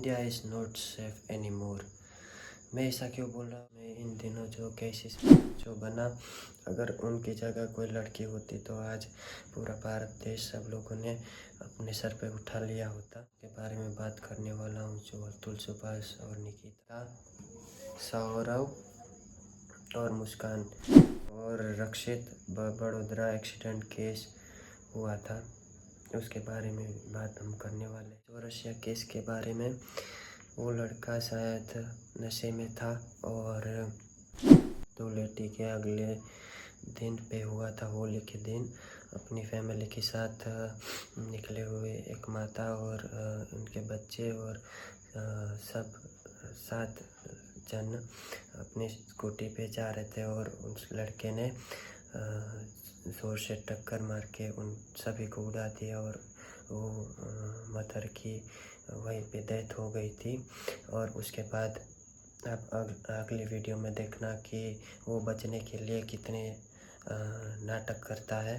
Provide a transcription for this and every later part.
India is not safe any more. मैं ऐसा क्यों बोल रहा हूँ? मैं इन दिनों जो केसेस जो बना, अगर उनकी जगह कोई लड़की होती तो आज पूरा भारत देश सब लोगों ने अपने सर पे उठा लिया होता। के बारे में बात करने वाला हूँ, जो अतुल, सुभाष और निकिता, सौरव और मुस्कान और रक्षित बड़ोदरा एक्सीडेंट केस हुआ था, उसके बारे में बात हम करने वाले। चौरसिया केस के बारे में, वो लड़का शायद नशे में था और धूलेटी के अगले दिन पे हुआ था, होली के दिन अपनी फैमिली के साथ निकले हुए एक माता और उनके बच्चे और सब 7 जन अपनी स्कूटी पे जा रहे थे और उस लड़के ने ज़ोर से टक्कर मार के उन सभी को उड़ा दिया और वो मदर की वहीं पे डेथ हो गई थी। और उसके बाद आप अगली वीडियो में देखना कि वो बचने के लिए कितने नाटक करता है।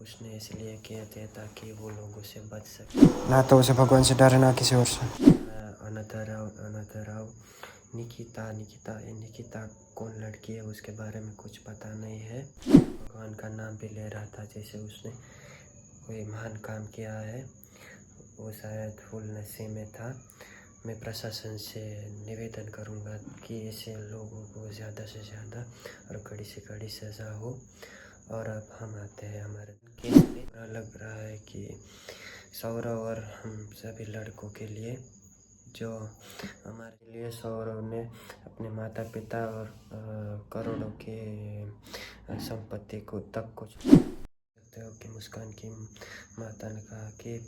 उसने इसलिए किया था ताकि वो लोगों से बच सके, ना तो उसे भगवान से डरे ना किसी और से। अनंतराव निकिता कौन लड़की है उसके बारे में कुछ पता नहीं है। भगवान का नाम भी ले रहा था जैसे उसने कोई महान काम किया है। वो शायद फुल नशे में था। मैं प्रशासन से निवेदन करूंगा कि ऐसे लोगों को ज़्यादा से ज़्यादा और कड़ी से कड़ी सज़ा हो। और अब हम आते हैं हमारे केस पे। लग रहा है कि सौरव और हम सभी लड़कों के लिए, जो हमारे लिए सौरव ने अपने माता पिता और करोड़ों के संपत्ति को तक कुछ सकते हो कि मुस्कान की माता ने कहा कि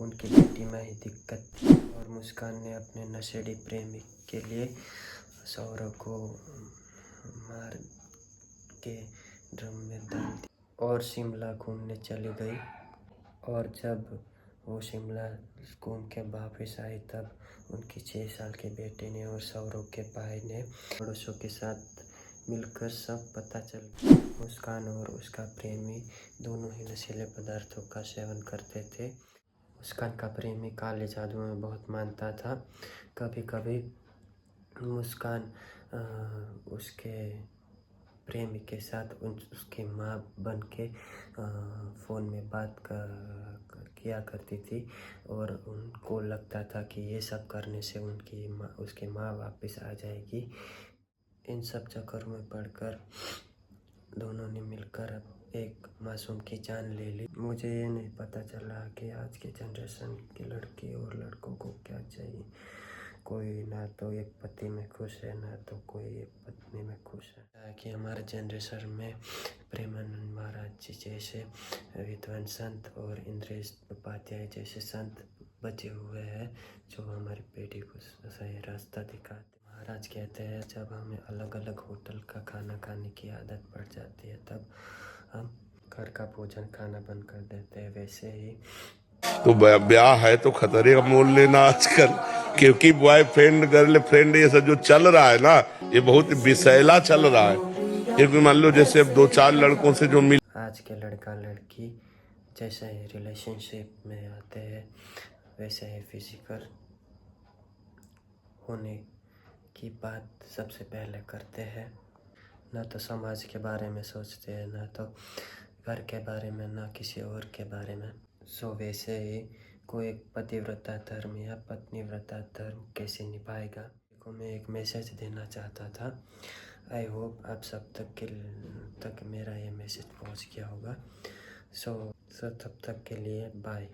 उनकी बेटी में ही दिक्कत थी और मुस्कान ने अपने नशेड़ी प्रेमी के लिए सौरव को मार के ड्रम में डाल दिया और शिमला घूमने चली गई। और जब वो शिमला घूम के वापस आई तब उनकी 6 साल के बेटे ने और सौरव के भाई ने पड़ोसियों के साथ मिलकर सब पता चल गया। मुस्कान और उसका प्रेमी दोनों ही नशीले पदार्थों का सेवन करते थे। मुस्कान का प्रेमी काले जादू में बहुत मानता था। कभी कभी मुस्कान उसके प्रेमी के साथ उसकी माँ बन के फ़ोन में बात किया करती थी और उनको लगता था कि ये सब करने से उसकी माँ वापस आ जाएगी। इन सब चक्करों में पड़कर दोनों ने मिलकर अब एक मासूम की जान ले ली। मुझे ये नहीं पता चला कि आज के जनरेशन के लड़के और लड़कों को क्या चाहिए। कोई ना तो एक पति में खुश है, ना तो कोई एक पत्नी में खुश है। कि हमारे जनरेशन में प्रेमानंद महाराज जी जैसे विद्वान संत और इंद्रेश उपाध्याय जैसे संत बचे हुए हैं, जो हमारी पीढ़ी को सही रास्ता दिखाते। महाराज कहते हैं, जब हमें अलग अलग होटल का खाना खाने की आदत पड़ जाती है तब हम घर का भोजन खाना बंद कर देते हैं। वैसे ही तो ब्याह है तो खतरे का मोल लेना आजकल, क्योंकि बॉयफ्रेंड गर्लफ्रेंड ये सब जो चल रहा है ना, ये बहुत विषैला चल रहा है। क्योंकि मान लो जैसे अब 2-4 लड़कों से जो मिल, आज के लड़का लड़की जैसे ही रिलेशनशिप में आते हैं वैसे ही फिजिकल होने की बात सबसे पहले करते हैं। ना तो समाज के बारे में सोचते हैं, ना तो घर के बारे में, ना किसी और के बारे में। सो वैसे ही कोई पतिव्रता धर्म या पत्नीव्रता धर्म कैसे निभाएगा, को मैं एक मैसेज देना चाहता था। आई होप आप सब तक मेरा ये मैसेज पहुंच गया होगा। सो तब तक के लिए बाय।